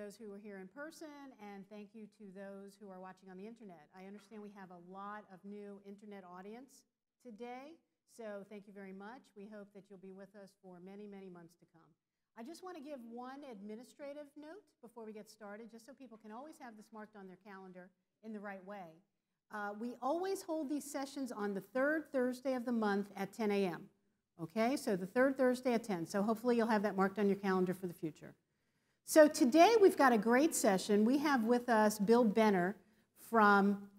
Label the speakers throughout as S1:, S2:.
S1: those who are here in person, and thank you to those who are watching on the internet. I understand we have a lot of new internet audience today, so thank you very much. We hope that you'll be with us for many, many months to come. I just want to give one administrative note before we get started, just so people can always have this marked on their calendar in the right way. We always hold these sessions on the third Thursday of the month at 10 a.m. Okay, so the third Thursday at 10. So hopefully you'll have that marked on your calendar for the future. So today we've got a great session. We have with us Bill Benner from,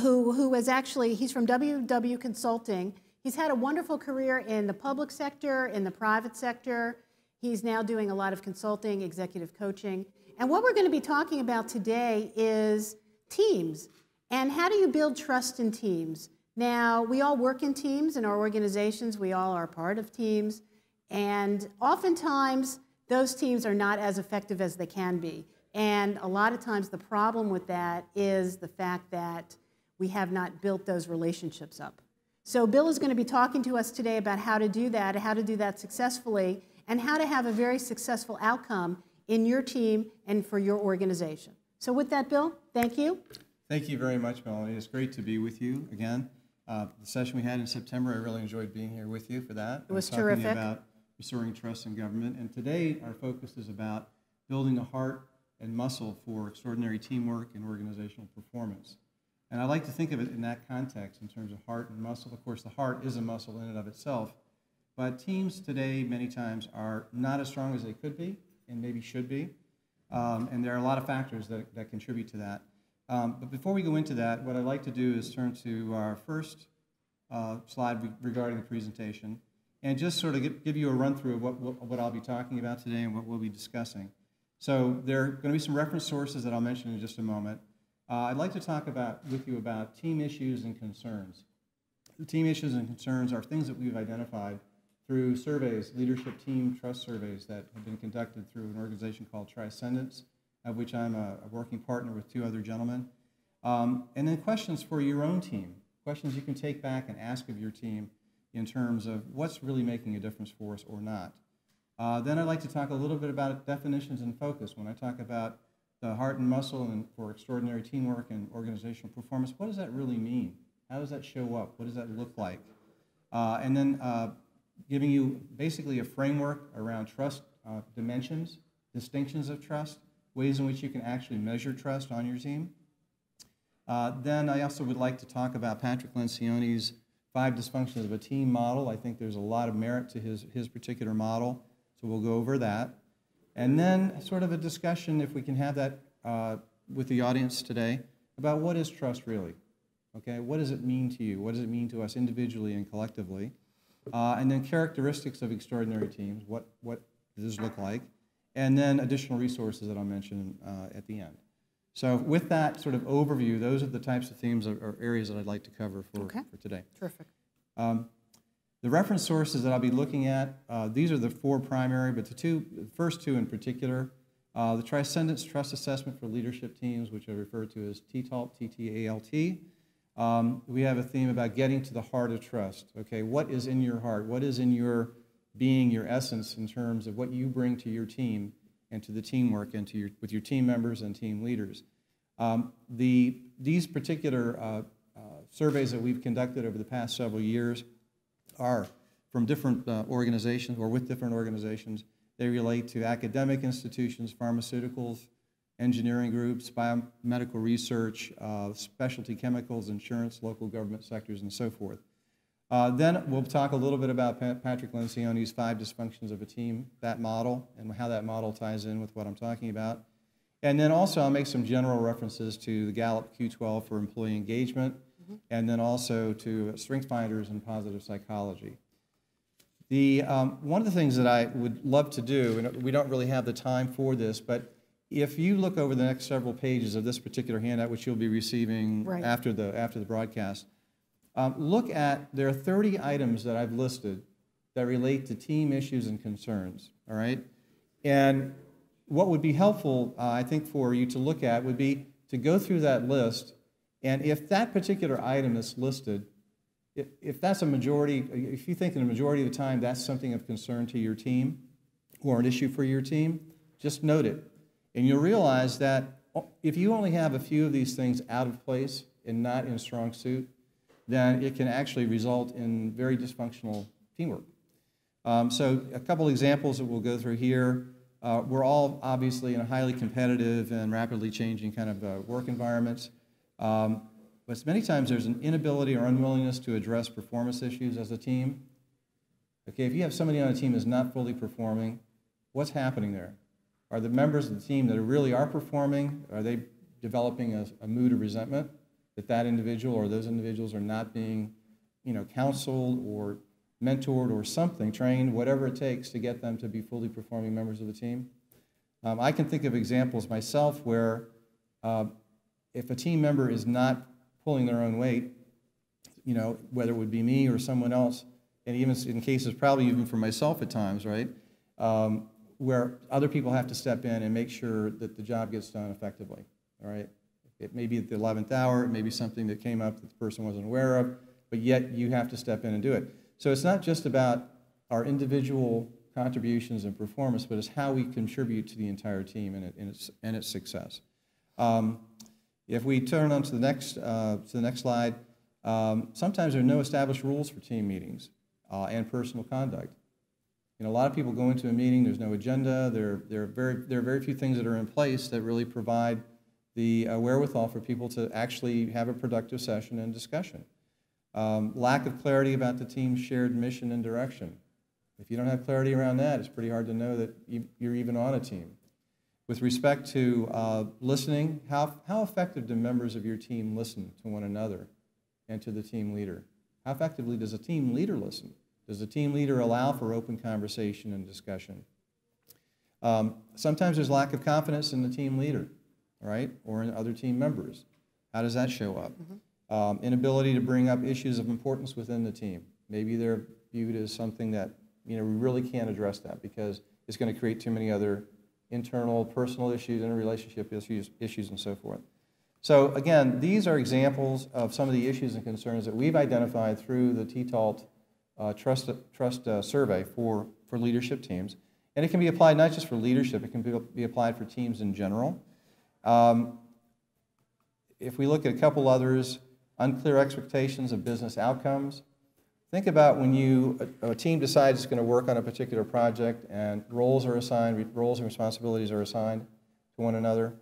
S1: who is actually, he's from WW Consulting. He's had a wonderful career in the public sector, in the private sector. He's now doing a lot of consulting, executive coaching. And what we're going to be talking about today is teams. And how do you build trust in teams? Now, we all work in teams in our organizations. We all are part of teams. And oftentimes, those teams are not as effective as they can be. And a lot of times, the problem with that is the fact that we have not built those relationships up. So Bill is going to be talking to us today about how to do that successfully, and how to have a very successful outcome in your team and for your organization. So with that, Bill, thank you.
S2: Thank you very much, Melanie. It's great to be with you again. The session we had in September, I really enjoyed being here with you for that.
S1: It was terrific.
S2: Talking about restoring trust in government. And today, our focus is about building a heart and muscle for extraordinary teamwork and organizational performance. And I like to think of it in that context, in terms of heart and muscle. Of course, the heart is a muscle in and of itself. But teams today, many times, are not as strong as they could be and maybe should be. And there are a lot of factors that contribute to that. But before we go into that, what I'd like to do is turn to our first slide regarding the presentation, and just sort of give you a run-through of what I'll be talking about today and what we'll be discussing. So there are going to be some reference sources that I'll mention in just a moment. I'd like to talk with you about team issues and concerns. The team issues and concerns are things that we've identified through surveys, leadership team trust surveys that have been conducted through an organization called Transcendence, of which I'm a working partner with two other gentlemen. And then questions for your own team, questions you can take back and ask of your team in terms of what's really making a difference for us or not. Then I'd like to talk a little bit about definitions and focus. When I talk about the heart and muscle and for extraordinary teamwork and organizational performance, what does that really mean? How does that show up? What does that look like? And then giving you basically a framework around trust dimensions, distinctions of trust, ways in which you can actually measure trust on your team. Then I also would like to talk about Patrick Lencioni's 5 dysfunctions of a team model. I think there's a lot of merit to his particular model, so we'll go over that. And then sort of a discussion, if we can have that with the audience today, about what is trust really? Okay, what does it mean to you? What does it mean to us individually and collectively? And then characteristics of extraordinary teams, what does this look like? And then additional resources that I'll mention at the end. So with that sort of overview, those are the types of themes or areas that I'd like to cover for today.
S1: Terrific.
S2: The reference sources that I'll be looking at, these are the 4 primary, but the first two in particular, the Transcendence Trust Assessment for Leadership Teams, which I refer to as TTALT, T-T-A-L-T. We have a theme about getting to the heart of trust. Okay, what is in your heart? What is in your being, your essence, in terms of what you bring to your team and to the teamwork and with your team members and team leaders? These particular surveys that we've conducted over the past several years are from different organizations or with different organizations. They relate to academic institutions, pharmaceuticals, engineering groups, biomedical research, specialty chemicals, insurance, local government sectors, and so forth. Then we'll talk a little bit about Patrick Lencioni's 5 dysfunctions of a team, that model, and how that model ties in with what I'm talking about. And then also I'll make some general references to the Gallup Q12 for employee engagement, and then also to StrengthsFinders and positive psychology. One of the things that I would love to do, and we don't really have the time for this, but if you look over the next several pages of this particular handout, which you'll be receiving after the broadcast, there are 30 items that I've listed that relate to team issues and concerns, all right? And what would be helpful, I think, for you to look at would be to go through that list, and if that particular item is listed, if that's a majority, if you think in a majority of the time that's something of concern to your team or an issue for your team, Just note it. And you'll realize that if you only have a few of these things out of place and not in a strong suit, then it can actually result in very dysfunctional teamwork. So a couple examples that we'll go through here. We're all obviously in a highly competitive and rapidly changing kind of work environments. But many times there's an inability or unwillingness to address performance issues as a team. Okay, if you have somebody on a team that's not fully performing, what's happening there? Are the members of the team that really are performing, are they developing a mood of resentment that that individual or those individuals are not being, counseled or mentored or something, trained, whatever it takes to get them to be fully performing members of the team? I can think of examples myself where if a team member is not pulling their own weight, whether it would be me or someone else, and even in cases probably even for myself at times, right, where other people have to step in and make sure that the job gets done effectively, all right? It may be at the 11th hour, it may be something that came up that the person wasn't aware of, but yet you have to step in and do it. So it's not just about our individual contributions and performance, but it's how we contribute to the entire team and its success. If we turn on to the next slide, sometimes there are no established rules for team meetings and personal conduct. A lot of people go into a meeting, there's no agenda, there are very few things that are in place that really provide the wherewithal for people to actually have a productive session and discussion. Lack of clarity about the team's shared mission and direction. If you don't have clarity around that, it's pretty hard to know that you're even on a team. With respect to listening, how effective do members of your team listen to one another and to the team leader? How effectively does a team leader listen? Does the team leader allow for open conversation and discussion? Sometimes there's lack of confidence in the team leader, right, or in other team members. How does that show up? Mm-hmm. Inability to bring up issues of importance within the team. Maybe they're viewed as something that, we really can't address that because it's going to create too many other internal, personal issues, interrelationship issues, and so forth. So again, these are examples of some of the issues and concerns that we've identified through the TTALT trust survey for leadership teams. And it can be applied not just for leadership, it can be applied for teams in general. If we look at a couple others, unclear expectations of business outcomes. Think about when a team decides it's going to work on a particular project and roles and responsibilities are assigned to one another.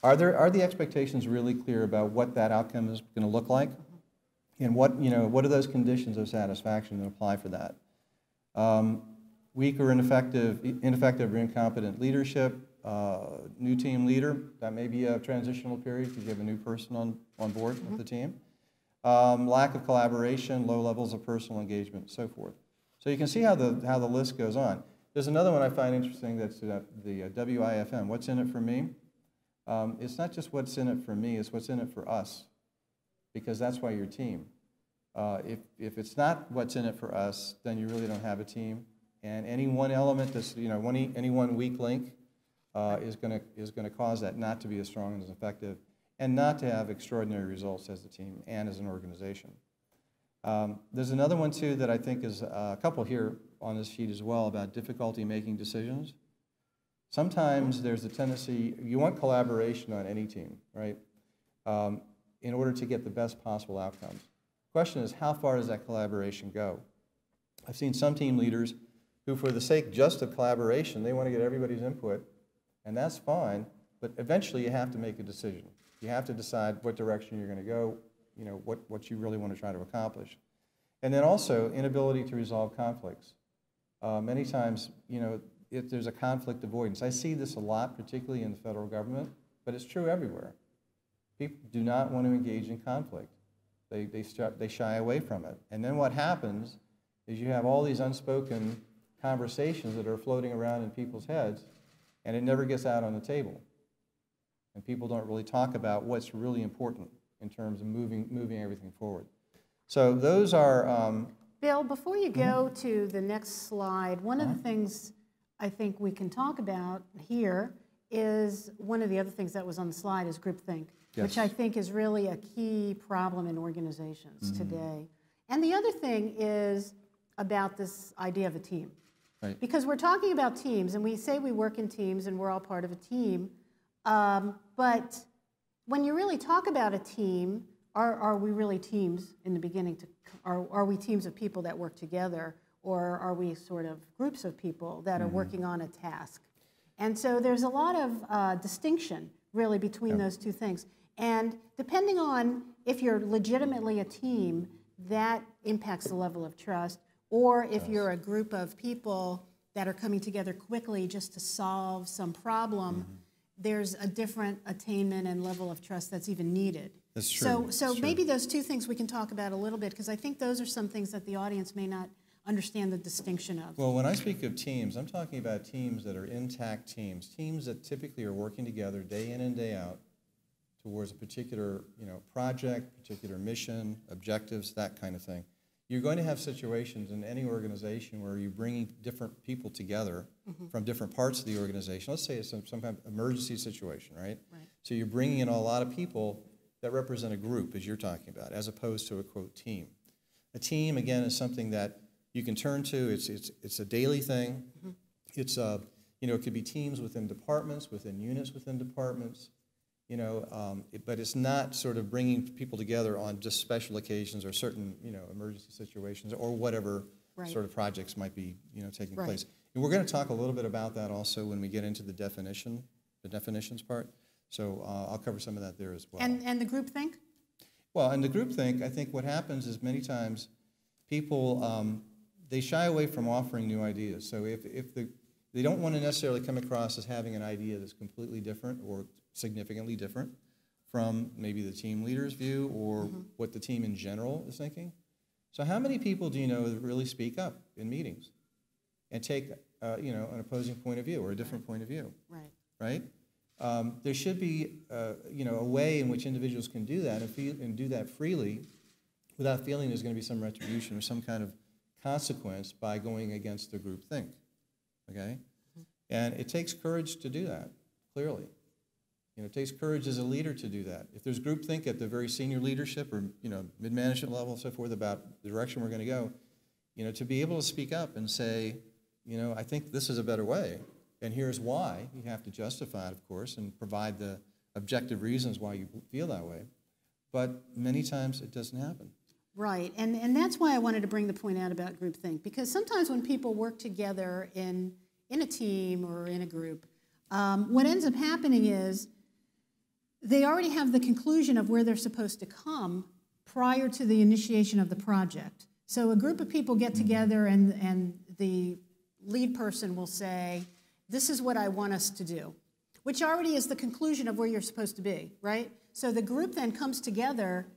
S2: Are the expectations really clear about what that outcome is going to look like? And what are those conditions of satisfaction that apply for that? Weak or ineffective or incompetent leadership, new team leader, that may be a transitional period because you have a new person on board with the team. Lack of collaboration, low levels of personal engagement, so forth. So you can see how the list goes on. There's another one I find interesting that's the WIFM, what's in it for me? It's not just what's in it for me, it's what's in it for us, because that's why you're a team. If it's not what's in it for us, then you really don't have a team. And any one element that's, any one weak link is going to cause that not to be as strong and as effective, and not to have extraordinary results as a team and as an organization. There's another one too that I think is a couple here on this sheet as well about difficulty making decisions. Sometimes there's a tendency, you want collaboration on any team, right? In order to get the best possible outcomes. The question is, how far does that collaboration go? I've seen some team leaders who, for the sake just of collaboration, they want to get everybody's input, and that's fine, but eventually you have to make a decision. You have to decide what direction you're going to go, what you really want to try to accomplish. And then also, inability to resolve conflicts. Many times, if there's a conflict avoidance. I see this a lot, particularly in the federal government, but it's true everywhere. People do not want to engage in conflict. They shy away from it. And then what happens is you have all these unspoken conversations that are floating around in people's heads, and it never gets out on the table. And people don't really talk about what's really important in terms of moving everything forward. So those are...
S1: Bill, before you go to the next slide, one of the things I think we can talk about here is one of the other things that was on the slide is groupthink, which I think is really a key problem in organizations today. And the other thing is about this idea of a team.
S2: Right.
S1: Because we're talking about teams, and we say we work in teams and we're all part of a team. But when you really talk about a team, are we really teams in the beginning? Are we teams of people that work together, or are we sort of groups of people that are working on a task? And so there's a lot of distinction, really, between those two things. And depending on if you're legitimately a team, that impacts the level of trust, or if you're a group of people that are coming together quickly just to solve some problem, there's a different attainment and level of trust that's even needed.
S2: That's true.
S1: So maybe those two things we can talk about a little bit, because I think those are some things that the audience may not understand the distinction of.
S2: Well, when I speak of teams, I'm talking about teams that are intact teams, teams that typically are working together day in and day out towards a particular project, particular mission, objectives, that kind of thing. You're going to have situations in any organization where you're bringing different people together from different parts of the organization. Let's say it's some kind of emergency situation, right? So you're bringing in a lot of people that represent a group, as you're talking about, as opposed to a, quote, team. A team, again, is something that you can turn to. It's a daily thing. It's it could be teams within departments, within units within departments. But it's not sort of bringing people together on just special occasions or certain, emergency situations or whatever sort of projects might be, taking place. And we're going to talk a little bit about that also when we get into the definitions part. So I'll cover some of that there as well.
S1: And the groupthink?
S2: Well, and the groupthink, I think what happens is many times people, they shy away from offering new ideas. So if they don't want to necessarily come across as having an idea that's completely different or significantly different from maybe the team leader's view or what the team in general is thinking. So how many people do you know that really speak up in meetings and take an opposing point of view or a different point of view? Right? There should be a way in which individuals can do that and do that freely without feeling there's going to be some retribution or some kind of consequence by going against the group think. Okay? And it takes courage to do that, clearly. It takes courage as a leader to do that. If there's groupthink at the very senior leadership or mid-management level and so forth about the direction we're going to go, to be able to speak up and say, I think this is a better way, and here's why. You have to justify it, of course, and provide the objective reasons why you feel that way. But many times it doesn't happen.
S1: Right, and that's why I wanted to bring the point out about groupthink, because sometimes when people work together in a team or in a group, what ends up happening is they already have the conclusion of where they're supposed to come prior to the initiation of the project. So a group of people get together and the lead person will say, this is what I want us to do, which already is the conclusion of where you're supposed to be, right? So the group then comes together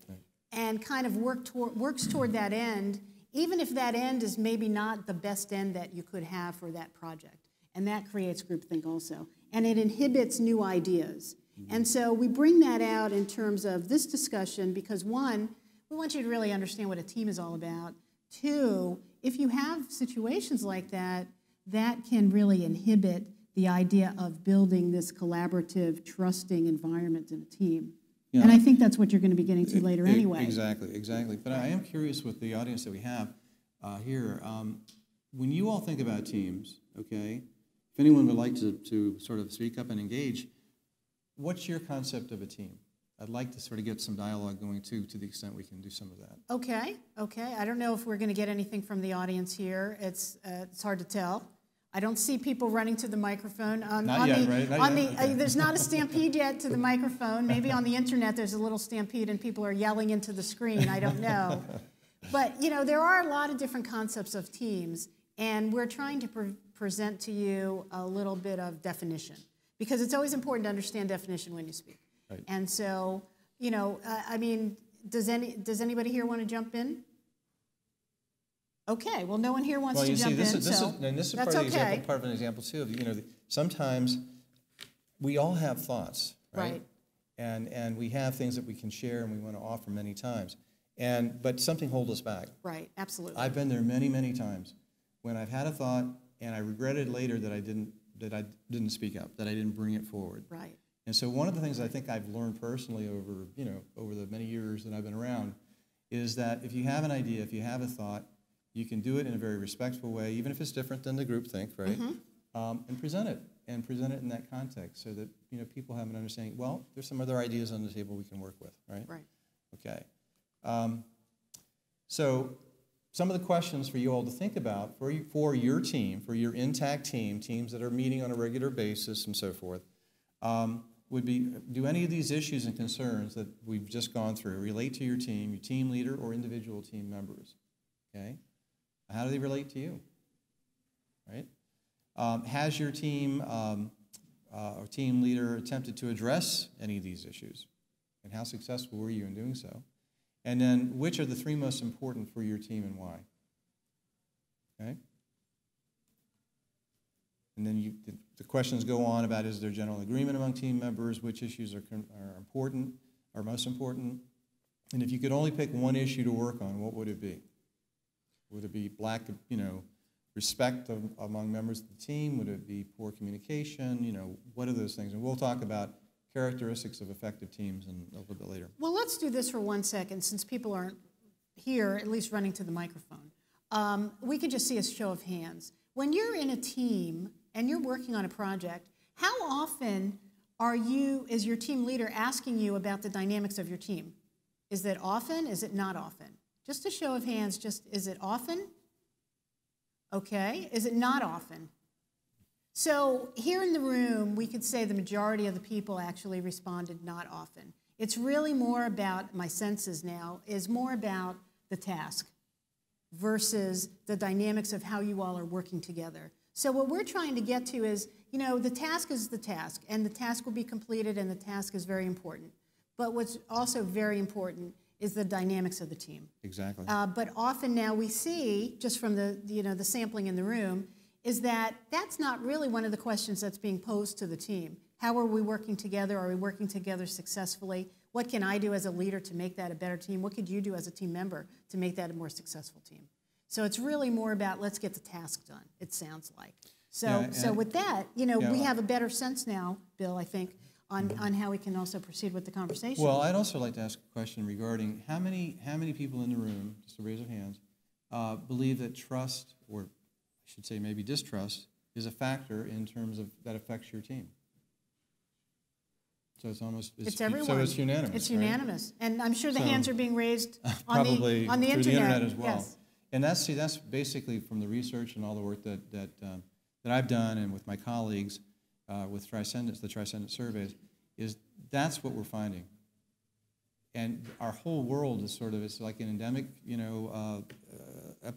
S1: and kind of works toward that end, even if that end is maybe not the best end that you could have for that project. And that creates groupthink also. And it inhibits new ideas. And so we bring that out in terms of this discussion because, one, we want you to really understand what a team is all about. Two, if you have situations like that, that can really inhibit the idea of building this collaborative, trusting environment in a team. Yeah. And I think that's what you're going to be getting to later anyway.
S2: Exactly. But I am curious with the audience that we have here. When you all think about teams, okay, if anyone would like to sort of speak up and engage, what's your concept of a team? I'd like to sort of get some dialogue going too, to the extent we can do some of that. Okay.
S1: I don't know if we're going to get anything from the audience here. It's hard to tell. I don't see people running to the microphone. There's not a stampede yet to the microphone. Maybe on the internet there's a little stampede and people are yelling into the screen. I don't know. But, there are a lot of different concepts of teams, and we're trying to present to you a little bit of definition, because it's always important to understand definition when you speak.
S2: Right.
S1: And so, does anybody here want to jump in? Okay, well, no one here wants to jump in,
S2: this is part of an example too. Sometimes we all have thoughts, right? And we have things that we can share and we want to offer many times, but something holds us back.
S1: Right, absolutely.
S2: I've been there many times when I've had a thought and I regretted later that I didn't speak up, that I didn't bring it forward.
S1: Right.
S2: And so one of the things I think I've learned personally over the many years that I've been around is that if you have an idea, if you have a thought, You can do it in a very respectful way, even if it's different than the group think, right? And present it in that context so that people have an understanding. Well, there's some other ideas on the table we can work with, right?
S1: Right.
S2: Okay. So some of the questions for you all to think about for your team, for your intact team, teams that are meeting on a regular basis and so forth, would be, do any of these issues and concerns that we've just gone through relate to your team leader, or individual team members? Okay? How do they relate to you? Right? Has your team or team leader attempted to address any of these issues? And how successful were you in doing so? And then, which are the 3 most important for your team and why? Okay? And then the questions go on about, is there general agreement among team members? Which issues are important, are most important? And if you could only pick one issue to work on, what would it be? Would it be lack of, respect among members of the team? Would it be poor communication? What are those things? And we'll talk about characteristics of effective teams a little bit later.
S1: Well, let's do this for 1 second, since people aren't here, at least running to the microphone. We could just see a show of hands. When you're in a team and you're working on a project, how often is your team leader asking you about the dynamics of your team? Is it often? Is it not often? Just a show of hands, is it often? Okay. Is it not often? So here in the room, we could say the majority of the people actually responded not often. It's really more about, my senses now, is more about the task versus the dynamics of how you all are working together. So what we're trying to get to is, the task is the task, and the task will be completed, and the task is very important. But what's also very important is the dynamics of the team.
S2: Exactly.
S1: But often now we see, just from the sampling in the room, is that that's not really one of the questions that's being posed to the team. How are we working together? Are we working together successfully? What can I do as a leader to make that a better team? What could you do as a team member to make that a more successful team? So it's really more about, let's get the task done, it sounds like. So with that, we have a better sense now, Bill, I think, on how we can also proceed with the conversation.
S2: Well, I'd also like to ask a question regarding how many people in the room, just to raise their hands, believe that trust, or I should say maybe distrust, is a factor in terms of that affects your team. So it's
S1: everyone.
S2: So it's unanimous.
S1: It's unanimous, right? And I'm sure the hands are being raised on
S2: probably
S1: the
S2: through the internet as well.
S1: Yes.
S2: And that's basically from the research and all the work that I've done and with my colleagues with the Transcendent surveys, is that's what we're finding. And our whole world is it's like an endemic,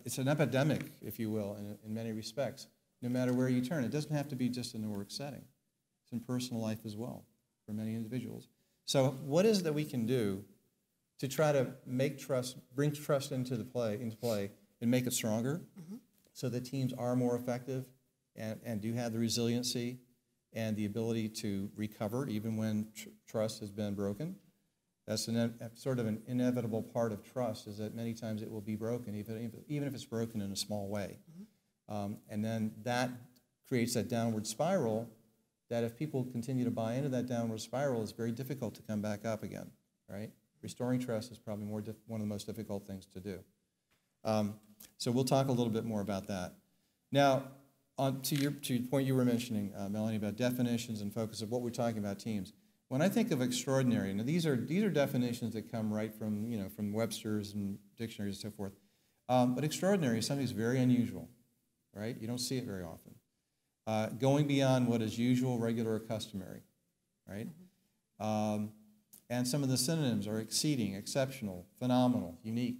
S2: it's an epidemic, if you will, in many respects, no matter where you turn. It doesn't have to be just in the work setting. It's in personal life as well for many individuals. So what is it that we can do to try to bring trust into play and make it stronger so that teams are more effective and do have the resiliency and the ability to recover even when trust has been broken? That's sort of an inevitable part of trust, is that many times it will be broken, even if it's broken in a small way. And then that creates that downward spiral that if people continue to buy into that downward spiral, it's very difficult to come back up again, right? Restoring trust is probably one of the most difficult things to do. So we'll talk a little bit more about that. Now, to your point you were mentioning, Melanie, about definitions and focus of what we're talking about teams. When I think of extraordinary, now these are definitions that come right from from Webster's and dictionaries and so forth. But extraordinary is something that's very unusual, right? You don't see it very often. Going beyond what is usual, regular, or customary, right? And some of the synonyms are exceeding, exceptional, phenomenal, unique.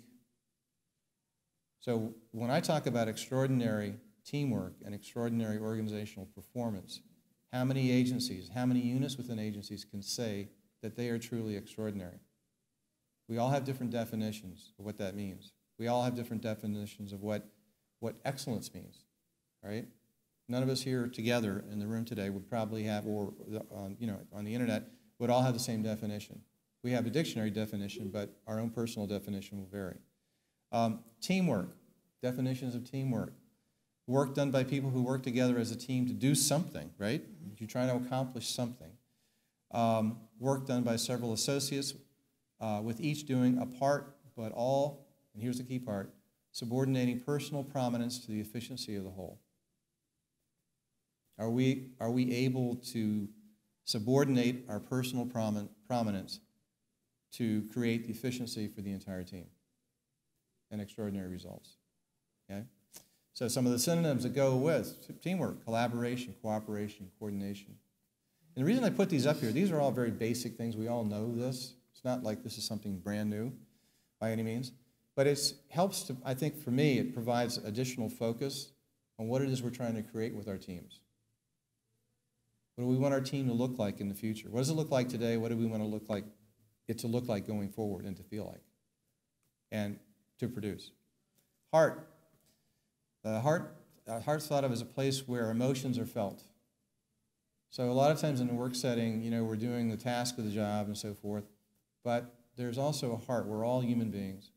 S2: So when I talk about extraordinary teamwork and extraordinary organizational performance, how many agencies, how many units within agencies can say that they are truly extraordinary? We all have different definitions of what that means. We all have different definitions of what excellence means, right? None of us here together in the room today would probably have, or on the internet, would all have the same definition. We have a dictionary definition, but our own personal definition will vary. Teamwork, definitions of teamwork. Work done by people who work together as a team to do something, right? You're trying to accomplish something. Work done by several associates, with each doing a part, but all, and here's the key part, subordinating personal prominence to the efficiency of the whole. Are we able to subordinate our personal prominence to create the efficiency for the entire team and extraordinary results? Okay? So some of the synonyms that go with teamwork: collaboration, cooperation, coordination. And the reason I put these up here, these are all very basic things. We all know this. It's not like this is something brand new by any means. But it helps to, I think for me, it provides additional focus on what it is we're trying to create with our teams. What do we want our team to look like in the future? What does it look like today? What do we want it to look like going forward and to feel like and to produce? Heart. Heart's thought of as a place where emotions are felt. So a lot of times in a work setting, we're doing the task of the job and so forth, but there's also a heart. We're all human beings.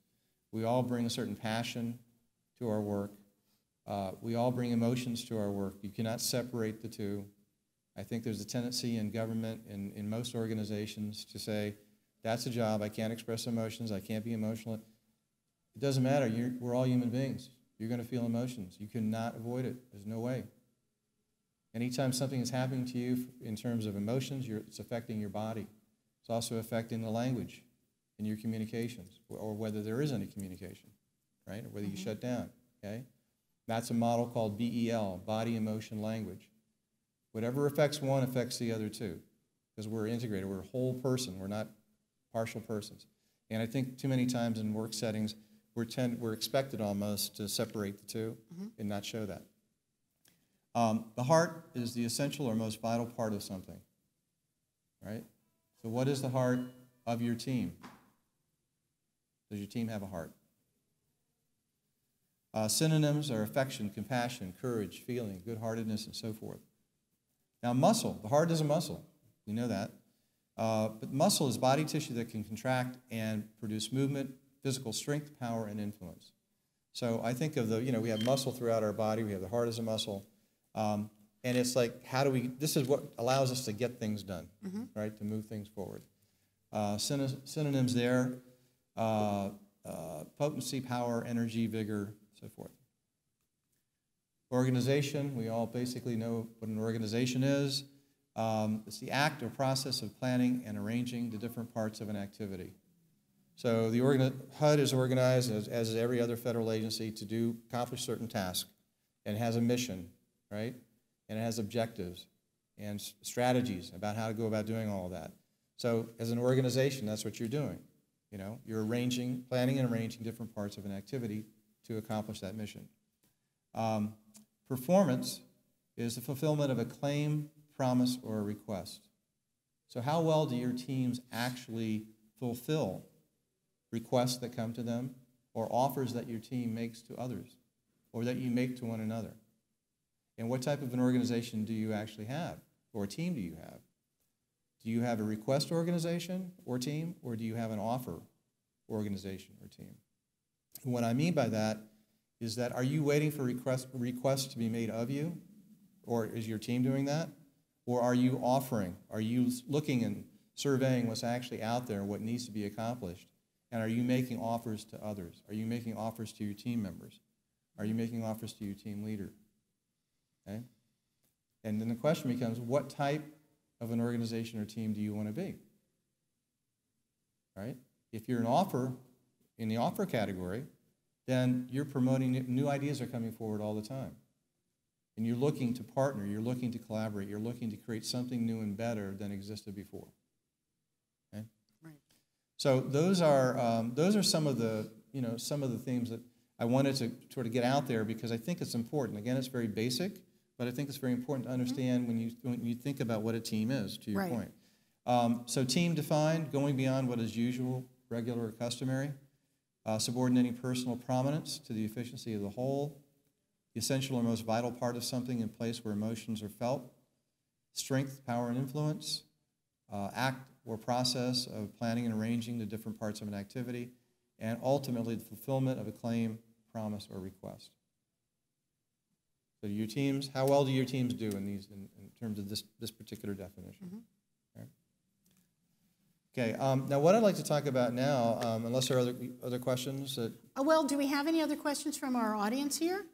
S2: We all bring a certain passion to our work. We all bring emotions to our work. You cannot separate the two. I think there's a tendency in government and in most organizations to say, that's a job, I can't express emotions, I can't be emotional. It doesn't matter, we're all human beings. You're going to feel emotions. You cannot avoid it. There's no way. Anytime something is happening to you in terms of emotions, it's affecting your body. It's also affecting the language in your communications, or whether there is any communication, right? Or whether you shut down, okay? That's a model called BEL, body, emotion, language. Whatever affects one affects the other too, because we're integrated. We're a whole person. We're not partial persons. And I think too many times in work settings, we're expected almost to separate the two and not show that. The heart is the essential or most vital part of something, right? So what is the heart of your team? Does your team have a heart? Synonyms are affection, compassion, courage, feeling, good-heartedness, and so forth. Now muscle, the heart is a muscle. We know that. But muscle is body tissue that can contract and produce movement, physical strength, power, and influence. So I think of we have muscle throughout our body. We have the heart as a muscle. And it's like, this is what allows us to get things done, right, to move things forward. Synonyms there, potency, power, energy, vigor, so forth. Organization, we all basically know what an organization is. It's the act or process of planning and arranging the different parts of an activity. So the HUD is organized, as is every other federal agency, to accomplish certain tasks, and has a mission, right? And it has objectives and strategies about how to go about doing all of that. So as an organization, that's what you're doing. You're planning and arranging different parts of an activity to accomplish that mission. Performance is the fulfillment of a claim, promise, or a request. So how well do your teams actually fulfill requests that come to them or offers that your team makes to others or that you make to one another? And what type of an organization do you actually have, or a team do you have? Do you have a request organization or team, or do you have an offer organization or team? And what I mean by that is that, are you waiting for requests to be made of you, or is your team doing that? Or are you offering? Are you looking and surveying what's actually out there, what needs to be accomplished? And are you making offers to others? Are you making offers to your team members? Are you making offers to your team leader? Okay? And then the question becomes, what type of an organization or team do you want to be? Right? If you're in the offer category, then you're promoting new ideas are coming forward all the time. And you're looking to partner, you're looking to collaborate, you're looking to create something new and better than existed before. Okay?
S1: Right.
S2: So those are some of the themes that I wanted to sort of get out there, because I think it's important. Again, it's very basic, but I think it's very important to understand when you think about what a team is, to your point. So team defined, going beyond what is usual, regular, or customary, subordinating personal prominence to the efficiency of the whole, the essential or most vital part of something in place where emotions are felt, strength, power, and influence, act or process of planning and arranging the different parts of an activity, and ultimately the fulfillment of a claim, promise, or request. So your teams, how well do your teams do in terms of this particular definition? Okay. Okay, now what I'd like to talk about now, unless there are other questions that...
S1: Well, do we have any other questions from our audience here?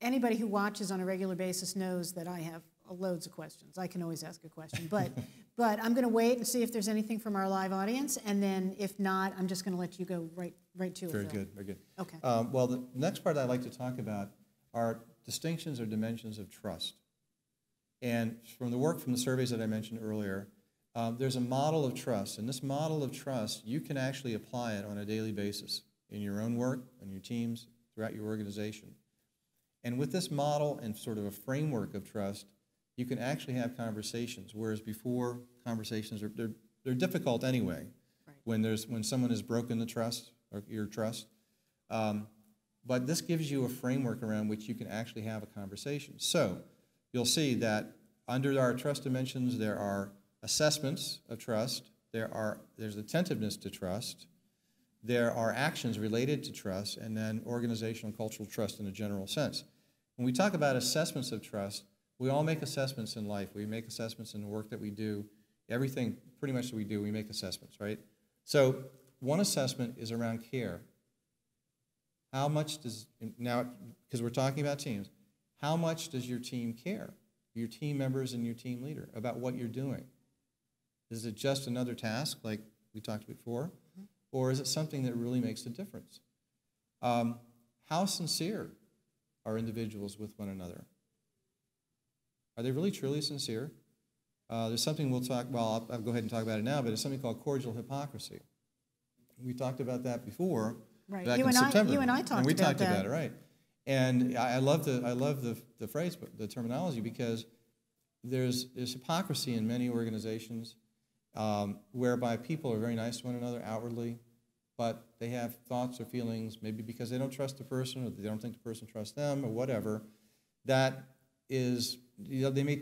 S1: Anybody who watches on a regular basis knows that I have loads of questions. I can always ask a question, but I'm going to wait and see if there's anything from our live audience, and then if not, I'm just going to let you go right to it.
S2: Very good, very good.
S1: Okay.
S2: Well, the next part I'd like to talk about are distinctions or dimensions of trust. And from the work from the surveys that I mentioned earlier, there's a model of trust, and this model of trust, you can actually apply it on a daily basis in your own work, in your teams, throughout your organization. And with this model and sort of a framework of trust, you can actually have conversations, whereas before conversations they're difficult anyway.
S1: Right.
S2: When someone has broken the trust or your trust. But this gives you a framework around which you can actually have a conversation. So you'll see that under our trust dimensions there are assessments of trust, there's attentiveness to trust, there are actions related to trust, and then organizational and cultural trust in a general sense. When we talk about assessments of trust, we all make assessments in life. We make assessments in the work that we do. Everything pretty much that we do, we make assessments, right? So one assessment is around care. How much does, now, because we're talking about teams, how much does your team care, your team members and your team leader, about what you're doing? Is it just another task like we talked before? Or is it something that really makes a difference? How sincere are individuals with one another? Are they really truly sincere? There's something we'll talk, well, I'll go ahead and talk about it now, but it's something called cordial hypocrisy. We talked about that before,
S1: right.
S2: Back in September.
S1: You and I talked about that.
S2: We talked about it, right. And I love the phrase, the terminology, because there's hypocrisy in many organizations whereby people are very nice to one another outwardly, but they have thoughts or feelings, maybe because they don't trust the person or they don't think the person trusts them or whatever, that is, they may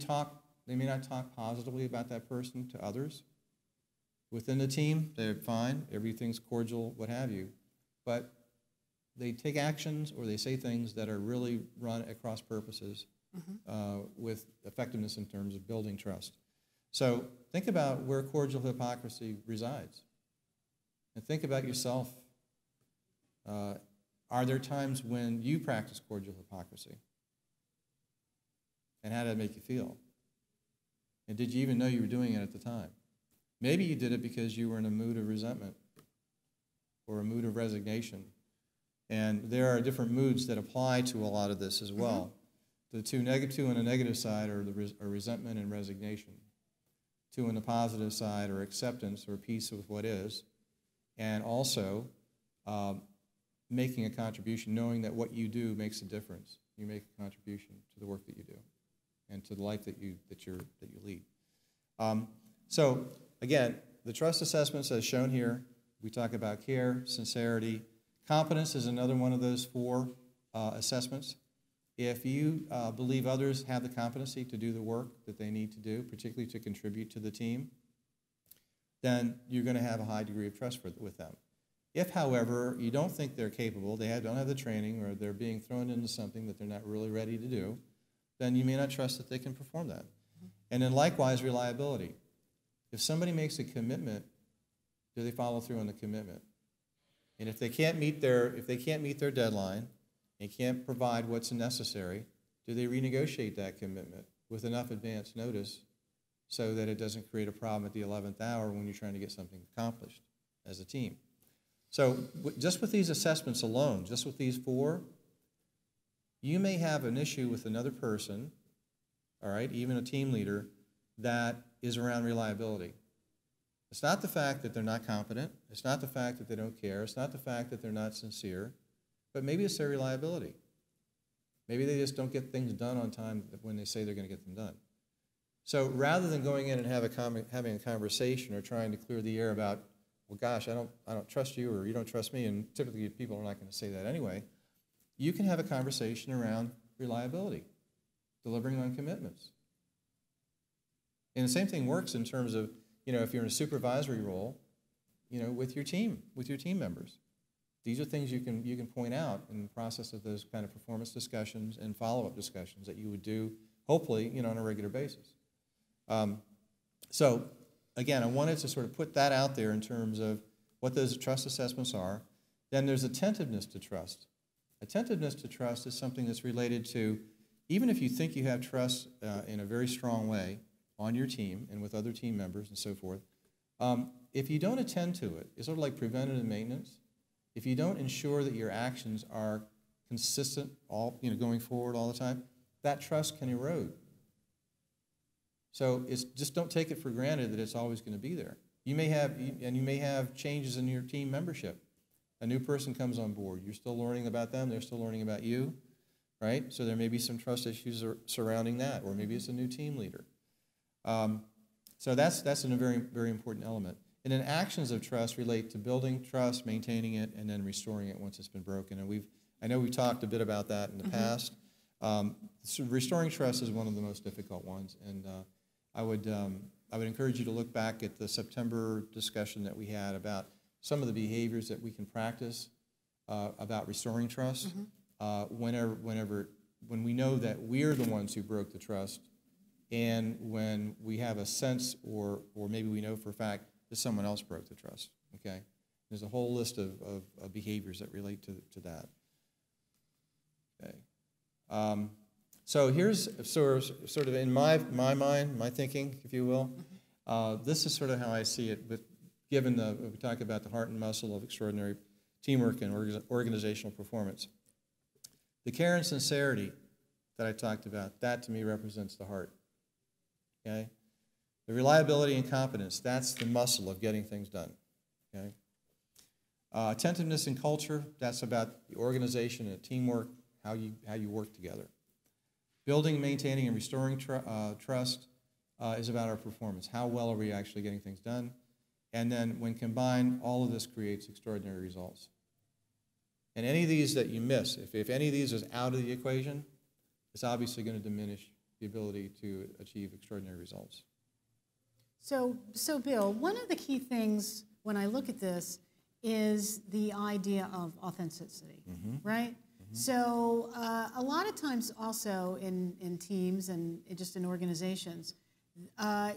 S2: not talk positively about that person to others. Within the team, they're fine, everything's cordial, what have you, but they take actions or they say things that are really run at cross purposes with effectiveness in terms of building trust. So think about where cordial hypocrisy resides. And think about yourself. Are there times when you practice cordial hypocrisy? And how did that make you feel? And did you even know you were doing it at the time? Maybe you did it because you were in a mood of resentment or a mood of resignation. And there are different moods that apply to a lot of this as well. The two on the negative side are resentment and resignation. Two on the positive side are acceptance or peace with what is, and also making a contribution, knowing that what you do makes a difference. You make a contribution to the work that you do and to the life that you lead. So again, the trust assessments as shown here, we talk about care, sincerity. Competence is another one of those four assessments. If you believe others have the competency to do the work that they need to do, particularly to contribute to the team, then you're going to have a high degree of trust with them. If, however, you don't think they're capable, don't have the training, or they're being thrown into something that they're not really ready to do, then you may not trust that they can perform that. And then likewise, reliability. If somebody makes a commitment, do they follow through on the commitment? And if they can't meet their deadline, and can't provide what's necessary, do they renegotiate that commitment with enough advance notice so that it doesn't create a problem at the 11th hour when you're trying to get something accomplished as a team? So just with these assessments alone, just with these four, you may have an issue with another person, all right, even a team leader, that is around reliability. It's not the fact that they're not competent. It's not the fact that they don't care. It's not the fact that they're not sincere. But maybe it's their reliability. Maybe they just don't get things done on time when they say they're going to get them done. So rather than going in and having a conversation or trying to clear the air about, well, gosh, I don't trust you or you don't trust me, and typically people are not going to say that anyway, you can have a conversation around reliability, delivering on commitments. And the same thing works in terms of, if you're in a supervisory role, with your team members. These are things you can point out in the process of those kind of performance discussions and follow-up discussions that you would do, hopefully, on a regular basis. So, again, I wanted to sort of put that out there in terms of what those trust assessments are. Then there's attentiveness to trust. Attentiveness to trust is something that's related to, even if you think you have trust in a very strong way on your team and with other team members and so forth, if you don't attend to it, it's sort of like preventative maintenance. If you don't ensure that your actions are consistent, going forward all the time, that trust can erode. So just don't take it for granted that it's always going to be there. You may have changes in your team membership. A new person comes on board. You're still learning about them. They're still learning about you, right? So there may be some trust issues surrounding that, or maybe it's a new team leader. So that's a very, very important element. And then actions of trust relate to building trust, maintaining it, and then restoring it once it's been broken. And I know we've talked a bit about that in the past. So restoring trust is one of the most difficult ones, and I would encourage you to look back at the September discussion that we had about some of the behaviors that we can practice about restoring trust. When we know that we're the ones who broke the trust, and when we have a sense, or maybe we know for a fact that someone else broke the trust. Okay, there's a whole list of behaviors that relate to that. Okay. So here's sort of in my mind, my thinking, if you will. This is sort of how I see it. But given we talk about the heart and muscle of extraordinary teamwork and organizational performance, the care and sincerity that I talked about, that to me represents the heart. Okay, the reliability and competence, that's the muscle of getting things done. Okay, attentiveness and culture, that's about the organization and teamwork, how you work together. Building, maintaining, and restoring trust is about our performance. How well are we actually getting things done? And then when combined, all of this creates extraordinary results. And any of these that you miss, if any of these is out of the equation, it's obviously going to diminish the ability to achieve extraordinary results.
S1: So Bill, one of the key things when I look at this is the idea of authenticity, right? So a lot of times also in teams and just in organizations,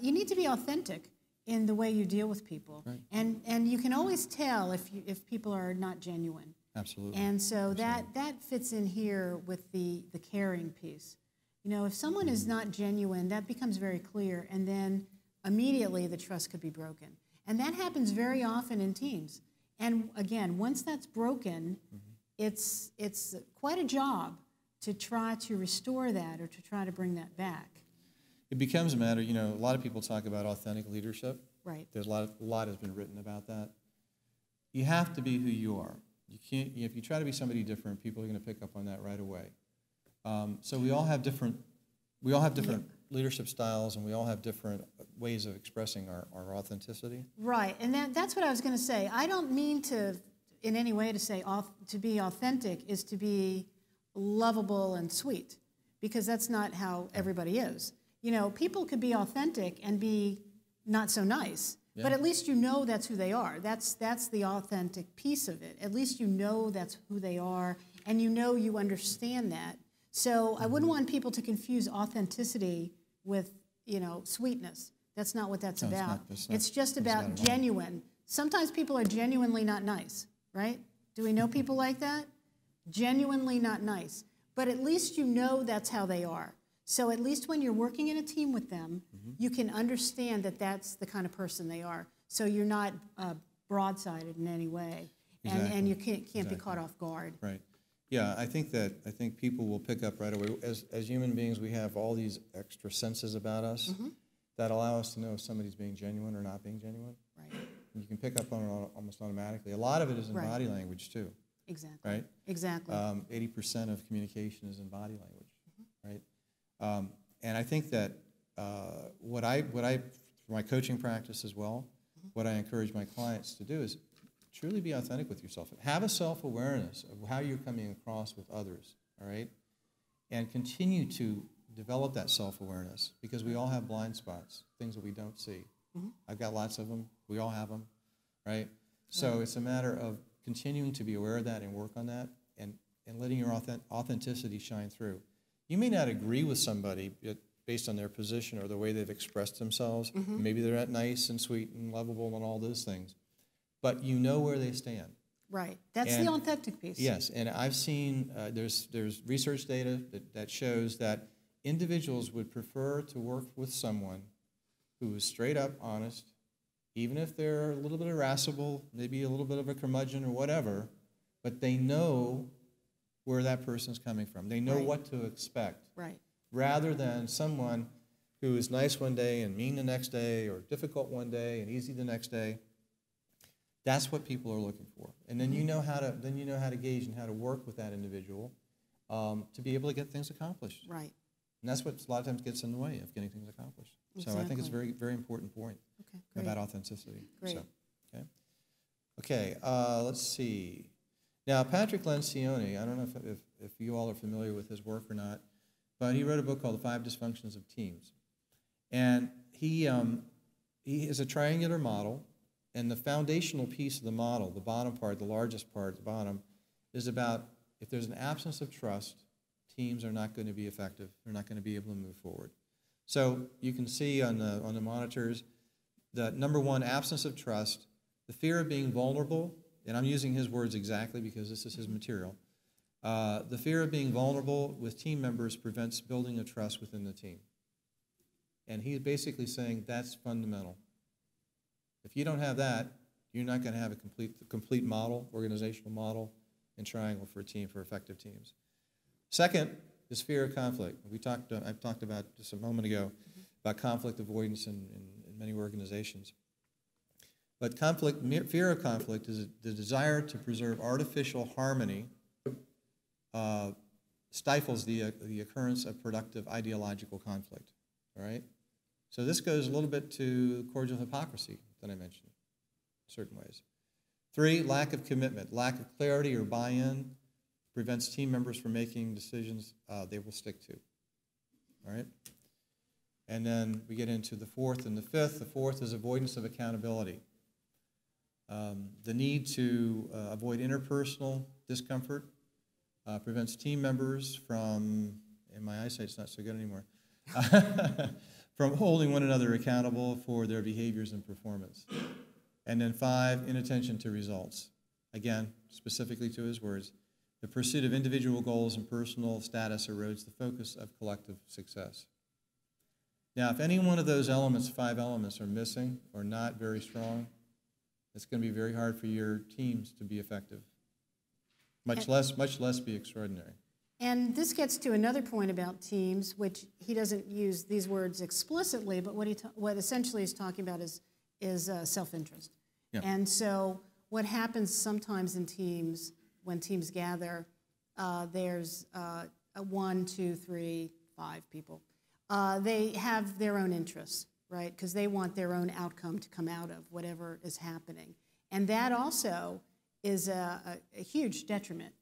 S1: you need to be authentic in the way you deal with people. Right. And you can always tell if people are not genuine.
S2: Absolutely.
S1: And so that fits in here with the caring piece. You know, if someone is not genuine, that becomes very clear, and then immediately the trust could be broken. And that happens very often in teams. And again, once that's broken, it's quite a job to try to restore that or to try to bring that back.
S2: It becomes a matter, a lot of people talk about authentic leadership.
S1: Right.
S2: There's a lot has been written about that. You have to be who you are. You can't, if you try to be somebody different, people are going to pick up on that right away. So we all have different leadership styles, and we all have different ways of expressing our authenticity.
S1: Right, and that's what I was going to say. I don't mean to, in any way, to say to be authentic is to be lovable and sweet, because that's not how everybody is. People could be authentic and be not so nice, but at least you know that's who they are. That's the authentic piece of it. At least you know that's who they are, and you understand that. So I wouldn't want people to confuse authenticity with, sweetness. That's not what that's about. It's just about genuine. Sometimes people are genuinely not nice, right? Do we know people like that? Genuinely not nice. But at least you know that's how they are. So at least when you're working in a team with them, you can understand that that's the kind of person they are. So you're not broadsided in any way, and you can't be caught off guard.
S2: Right. Yeah, I think people will pick up right away. As human beings, we have all these extra senses about us that allow us to know if somebody's being genuine or not being genuine. Right. And you can pick up on it almost automatically. A lot of it is in body language too.
S1: Exactly.
S2: Right.
S1: Exactly.
S2: 80% of communication is in body language. Right. And I think that what I for my coaching practice as well, what I encourage my clients to do is truly be authentic with yourself. Have a self-awareness of how you're coming across with others, all right? And continue to develop that self-awareness, because we all have blind spots, things that we don't see. I've got lots of them. We all have them, right? So it's a matter of continuing to be aware of that and work on that, and letting your authenticity shine through. You may not agree with somebody, based on their position or the way they've expressed themselves. Maybe they're not nice and sweet and lovable and all those things, but you know where they stand.
S1: Right. That's the authentic piece.
S2: Yes, and I've seen there's research data that shows that individuals would prefer to work with someone who is straight up honest, even if they're a little bit irascible, maybe a little bit of a curmudgeon or whatever, but they know where that person's coming from. They know what to expect.
S1: Right.
S2: Rather than someone who is nice one day and mean the next day, or difficult one day and easy the next day. That's what people are looking for. And then you know how to gauge and how to work with that individual to be able to get things accomplished.
S1: Right.
S2: And that's what a lot of times gets in the way of getting things accomplished.
S1: Exactly.
S2: So I think it's a very, very important point about authenticity.
S1: Great.
S2: So, okay, let's see. Now, Patrick Lencioni, I don't know if you all are familiar with his work or not, but he wrote a book called The 5 Dysfunctions of Teams. And he is a triangular model, and the foundational piece of the model, the bottom part, the largest part at the bottom, is about if there's an absence of trust, teams are not going to be effective. They're not going to be able to move forward. So you can see on the monitors the number one, absence of trust, the fear of being vulnerable, and I'm using his words exactly because this is his material. The fear of being vulnerable with team members prevents building of trust within the team. And he's basically saying that's fundamental. If you don't have that, you're not going to have a complete model, organizational model, and triangle for a team, for effective teams. Second is fear of conflict. I talked about just a moment ago about conflict avoidance in many organizations. But fear of conflict is the desire to preserve artificial harmony stifles the occurrence of productive ideological conflict. All right? So this goes a little bit to cordial hypocrisy that I mentioned in certain ways. 3, lack of commitment. Lack of clarity or buy-in prevents team members from making decisions they will stick to. All right? And then we get into the 4th and the 5th. The 4th is avoidance of accountability. The need to avoid interpersonal discomfort prevents team members from, and my eyesight's not so good anymore, from holding one another accountable for their behaviors and performance. And then 5, inattention to results. Again, specifically to his words, the pursuit of individual goals and personal status erodes the focus of collective success. Now, if any one of those elements, 5 elements, are missing or not very strong, it's going to be very hard for your teams to be effective, much less be extraordinary.
S1: And this gets to another point about teams, which he doesn't use these words explicitly, but what essentially he's talking about is self-interest. Yeah. And so what happens sometimes in teams, when teams gather, there's 1, 2, 3, 5 people. They have their own interests, right? Because they want their own outcome to come out of whatever is happening. And that also is a huge detriment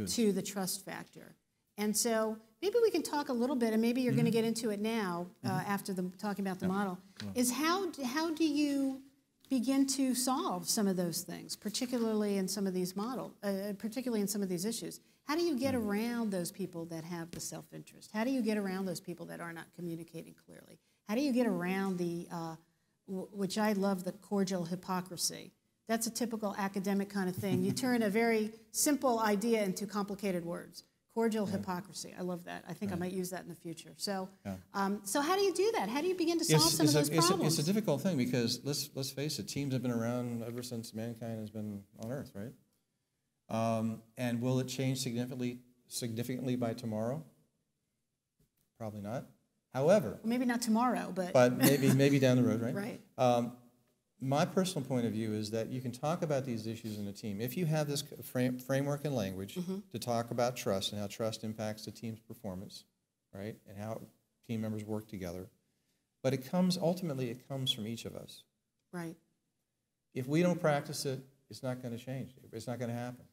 S1: to the trust factor. And so maybe we can talk a little bit, and maybe you're going to get into it now after talking about the model, is how do you begin to solve some of those things, particularly in some of these particularly in some of these issues? How do you get around those people that have the self-interest? How do you get around those people that are not communicating clearly? How do you get around the, which I love, the cordial hypocrisy? That's a typical academic kind of thing. You turn a very simple idea into complicated words. Cordial hypocrisy. I love that. I think I might use that in the future. So, so how do you do that? How do you begin to solve some of those problems?
S2: It's a difficult thing because let's face it, teams have been around ever since mankind has been on Earth, right? And will it change significantly by tomorrow? Probably not. However,
S1: well, maybe not tomorrow, but
S2: maybe down the road, right?
S1: Right.
S2: My personal point of view is that you can talk about these issues in a team. If you have this framework and language to talk about trust and how trust impacts the team's performance, right, and how team members work together, but ultimately it comes from each of us.
S1: Right.
S2: If we don't practice it, it's not going to change. It's not going to happen.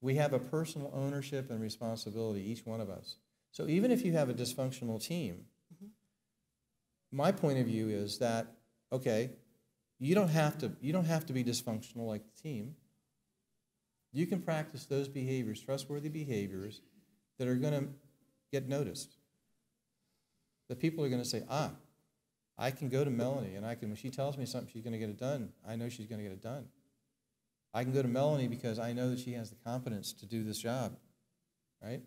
S2: We have a personal ownership and responsibility, each one of us. So even if you have a dysfunctional team, my point of view is that, okay, you don't have to be dysfunctional like the team. You can practice those behaviors, trustworthy behaviors, that are going to get noticed.
S3: that people are going to say, I can go to Melanie, and when she tells me something, she's going to get it done. I know she's going to get it done. I can go to Melanie because I know that she has the competence to do this job, right?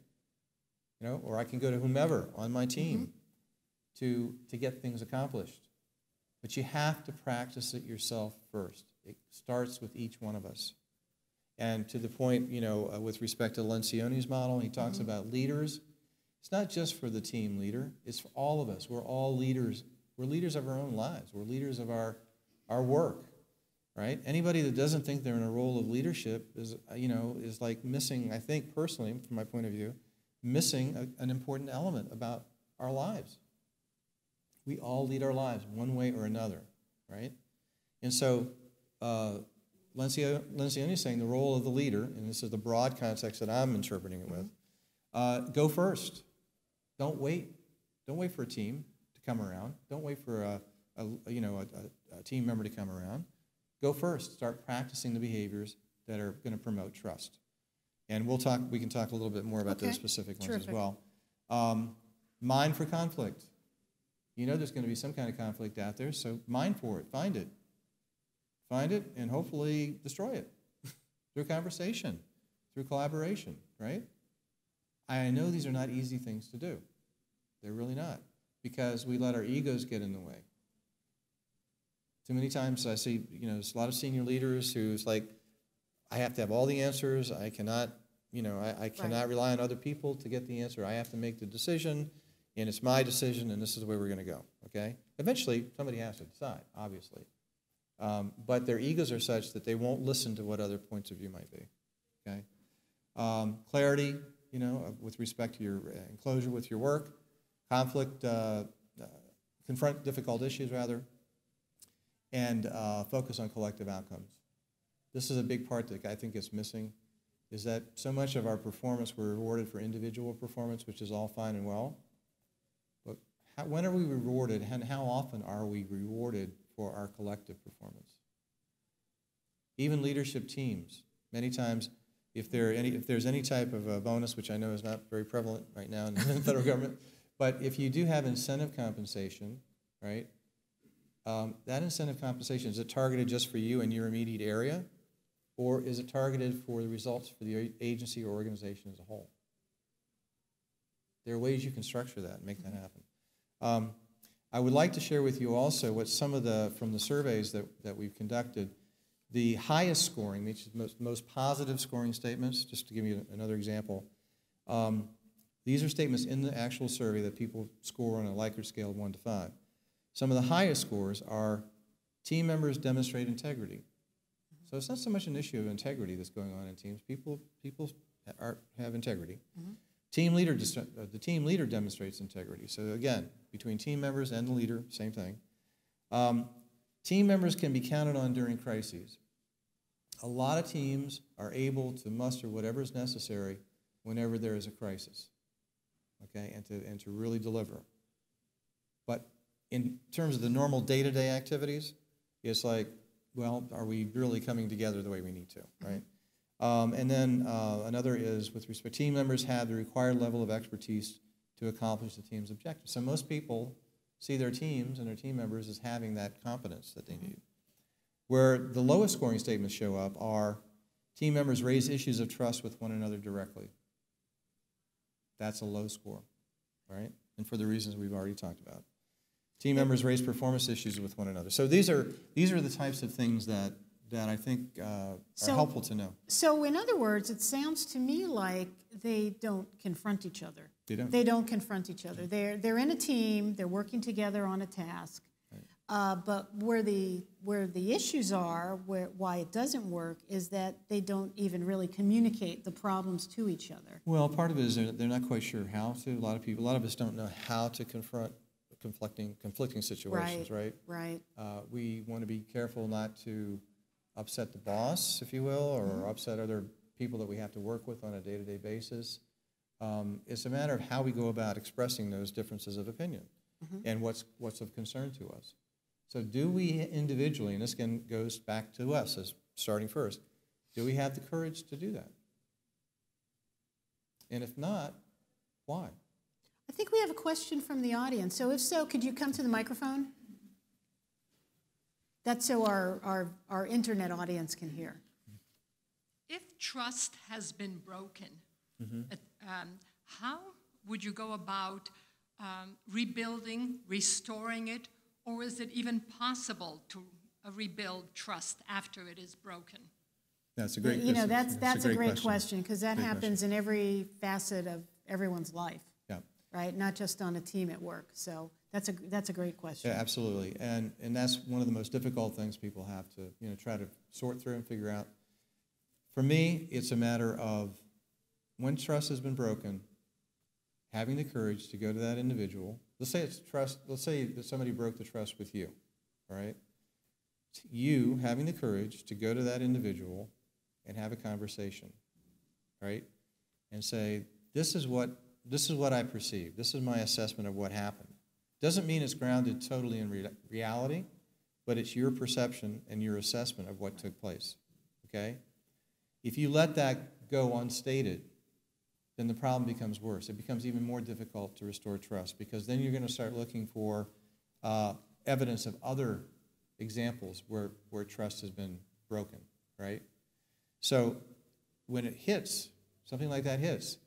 S3: You know, or I can go to whomever on my team to get things accomplished. But you have to practice it yourself first. It starts with each one of us. And to the point, you know, with respect to Lencioni's model, he talks about leaders. It's not just for the team leader. It's for all of us. We're all leaders. We're leaders of our own lives. We're leaders of our work, right? Anybody that doesn't think they're in a role of leadership is, you know, is like missing, I think personally, from my point of view, missing an important element about our lives. We all lead our lives one way or another, right? And so Lencioni is saying the role of the leader, and this is the broad context that I'm interpreting it with, go first. Don't wait. Don't wait for a team to come around. Don't wait for a team member to come around. Go first. Start practicing the behaviors that are going to promote trust. And we can talk a little bit more about those specific ones as well. Mind for conflict. You know there's going to be some kind of conflict out there, so mine for it. Find it. Find it and hopefully destroy it through conversation, through collaboration, right? I know these are not easy things to do. They're really not, because we let our egos get in the way. Too many times I see, you know, there's a lot of senior leaders who's like, I have to have all the answers. I cannot, you know, I cannot rely on other people to get the answer. I have to make the decision, and it's my decision, and this is the way we're going to go, okay? Eventually, somebody has to decide, obviously. But their egos are such that they won't listen to what other points of view might be, okay? Clarity, you know, with respect to your enclosure with your work. Conflict, confront difficult issues, rather. And focus on collective outcomes. This is a big part that I think is missing, is that so much of our performance, we're rewarded for individual performance, which is all fine and well. But when are we rewarded, and how often are we rewarded for our collective performance? Even leadership teams, many times, if there's any type of a bonus, which I know is not very prevalent right now in the federal government, but if you do have incentive compensation, right, that incentive compensation, is it targeted just for you and your immediate area, or is it targeted for the results for the agency or organization as a whole? There are ways you can structure that and make that happen. I would like to share with you also what some of from the surveys that we've conducted, the highest scoring, which is most positive scoring statements, just to give you another example. These are statements in the actual survey that people score on a Likert scale of 1 to 5. Some of the highest scores are team members demonstrate integrity. So it's not so much an issue of integrity that's going on in teams. People have integrity. The team leader demonstrates integrity. So again, between team members and the leader, same thing. Team members can be counted on during crises. A lot of teams are able to muster whatever is necessary whenever there is a crisis, okay, and to really deliver. But in terms of the normal day-to-day activities, it's like, well, are we really coming together the way we need to, right? And then another is, with respect, team members have the required level of expertise to accomplish the team's objectives. So most people see their teams and their team members as having that competence that they need. Where the lowest scoring statements show up are team members raise issues of trust with one another directly. That's a low score, right? And for the reasons we've already talked about. Team members raise performance issues with one another. So these are the types of things that I think are helpful to know.
S1: So in other words, it sounds to me like they don't confront each other.
S3: They don't.
S1: They don't confront each other. They're in a team. They're working together on a task. Right. But where the issues are, why it doesn't work, is that they don't even really communicate the problems to each other.
S3: Well, part of it is they're not quite sure how to. A lot of us don't know how to confront conflicting situations, right?
S1: Right.
S3: We want to be careful not to upset the boss, if you will, or upset other people that we have to work with on a day-to-day basis. It's a matter of how we go about expressing those differences of opinion and what's of concern to us. So do we individually, and this again goes back to us as starting first, do we have the courage to do that? And if not, why?
S1: I think we have a question from the audience. So if so, could you come to the microphone? That's so our internet audience can hear.
S4: If trust has been broken, how would you go about rebuilding, restoring it, or is it even possible to rebuild trust after it is broken?
S3: That's a great
S1: You know,
S3: question.
S1: that's a great question because that happens in every facet of everyone's life,
S3: Yeah.
S1: right? Not just on a team at work. So that's a great question.
S3: Yeah, absolutely. And that's one of the most difficult things people have to, try to sort through and figure out. For me, it's a matter of when trust has been broken, having the courage to go to that individual. Let's say it's trust. Let's say that somebody broke the trust with you, all right? You having the courage to go to that individual and have a conversation, right? And say, this is what I perceive. This is my assessment of what happened. Doesn't mean it's grounded totally in reality, but it's your perception and your assessment of what took place, okay? If you let that go unstated, then the problem becomes worse. It becomes even more difficult to restore trust because then you're going to start looking for evidence of other examples where trust has been broken, right? So when it hits, something like that hits,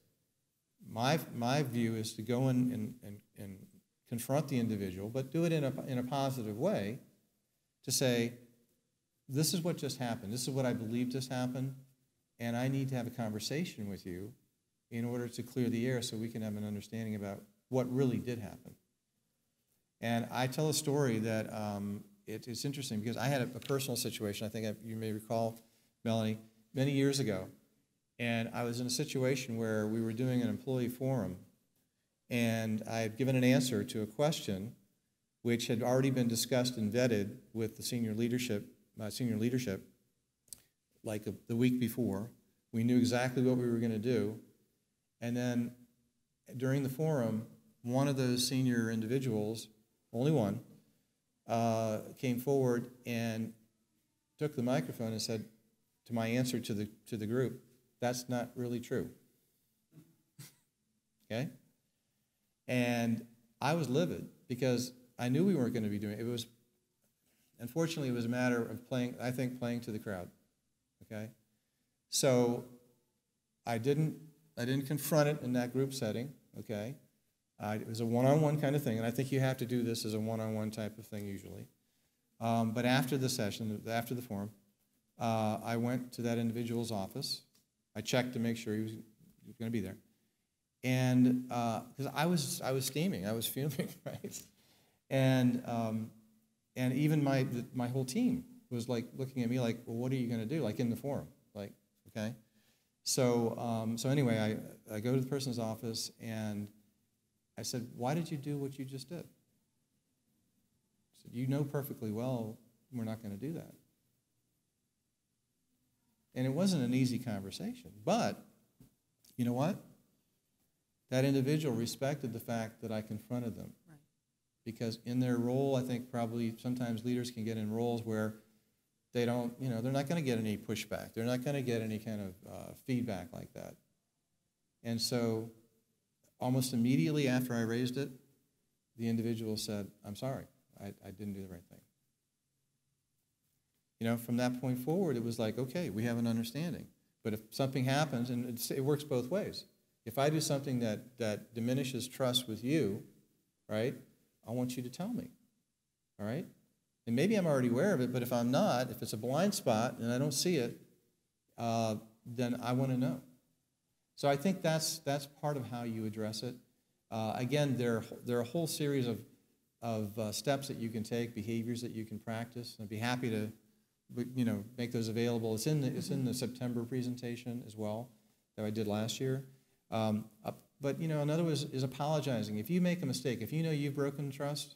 S3: my view is to go in and confront the individual, but do it in a positive way to say, this is what just happened. This is what I believe just happened, and I need to have a conversation with you in order to clear the air so we can have an understanding about what really did happen. And I tell a story that it's interesting because I had a personal situation, I think you may recall, Melanie, many years ago. And I was in a situation where we were doing an employee forum, and I had given an answer to a question which had already been discussed and vetted with the senior leadership, like the week before. We knew exactly what we were going to do. And then during the forum, one of those senior individuals, only one, came forward and took the microphone and said to my answer to the group, "That's not really true." Okay? And I was livid because I knew we weren't going to be doing it. Unfortunately, it was a matter of playing to the crowd. Okay? So I didn't confront it in that group setting. Okay? It was a one-on-one kind of thing, and I think you have to do this as a one-on-one type of thing usually. But after the session, after the forum, I went to that individual's office. I checked to make sure he was going to be there, and because I was steaming, I was fuming, right? And even my whole team was like looking at me like, well, what are you going to do? Like in the forum, like, okay. So anyway, I go to the person's office and I said, why did you do what you just did? I said, you know perfectly well we're not going to do that. And it wasn't an easy conversation. But you know what? That individual respected the fact that I confronted them.
S1: Right.
S3: Because in their role, I think probably sometimes leaders can get in roles where they don't, they're not going to get any pushback. They're not going to get any kind of feedback like that. And so almost immediately after I raised it, the individual said, "I'm sorry, I didn't do the right thing." From that point forward, it was like, okay, we have an understanding. But if something happens, and it works both ways. If I do something that diminishes trust with you, right, I want you to tell me, all right? And maybe I'm already aware of it, but if I'm not, if it's a blind spot and I don't see it, then I want to know. So I think that's part of how you address it. Again, there are a whole series of steps that you can take, behaviors that you can practice. I'd be happy to make those available. It's in the September presentation as well that I did last year. But another is apologizing. If you make a mistake, if you know you've broken trust,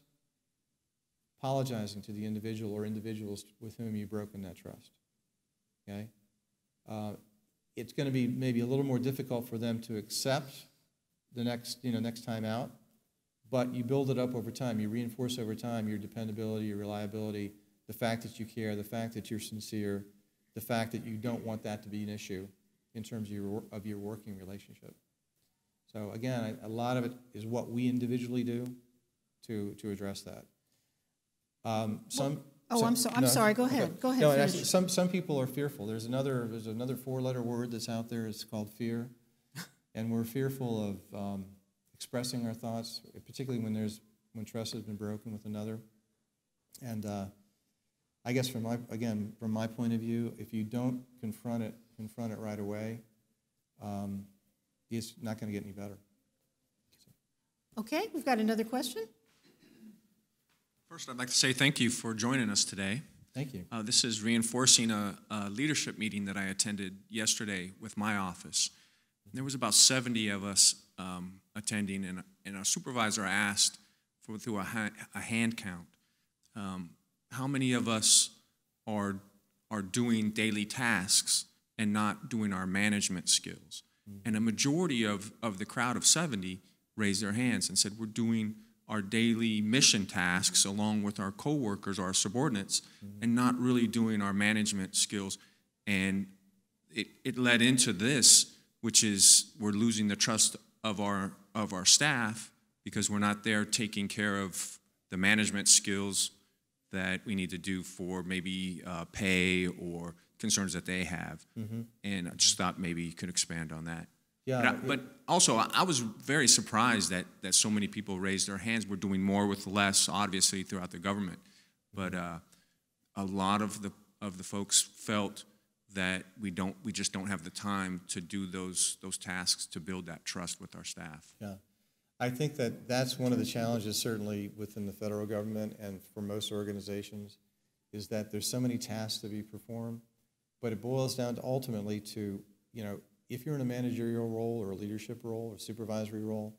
S3: apologizing to the individual or individuals with whom you've broken that trust. Okay? It's going to be maybe a little more difficult for them to accept the next time out, but you build it up over time. You reinforce over time your dependability, your reliability, the fact that you care, the fact that you're sincere, the fact that you don't want that to be an issue in terms of your working relationship. So again, a lot of it is what we individually do to address that.
S1: I'm sorry. Go ahead. Go ahead.
S3: No,
S1: finish.
S3: actually, some people are fearful. There's another 4-letter word that's out there. It's called fear, and we're fearful of expressing our thoughts, particularly when trust has been broken with another. And I guess from my point of view, if you don't confront it right away, it's not going to get any better.
S1: Okay, we've got another question.
S5: First, I'd like to say thank you for joining us today.
S3: Thank you.
S5: This is reinforcing a leadership meeting that I attended yesterday with my office. There was about 70 of us attending, and our supervisor asked through a hand count, how many of us are doing daily tasks and not doing our management skills? And a majority of the crowd of 70 raised their hands and said, we're doing our daily mission tasks along with our coworkers, our subordinates, and not really doing our management skills. And it led into this, which is we're losing the trust of our staff because we're not there taking care of the management skills that we need to do for maybe pay or concerns that they have. And I just thought maybe you could expand on that.
S3: Yeah,
S5: but also, I was very surprised that so many people raised their hands. We're doing more with less, obviously, throughout the government. But a lot of the folks felt that we just don't have the time to do those tasks to build that trust with our staff.
S3: Yeah, I think that's one of the challenges certainly within the federal government and for most organizations, is that there's so many tasks to be performed, but it boils down to ultimately to, if you're in a managerial role or a leadership role or supervisory role,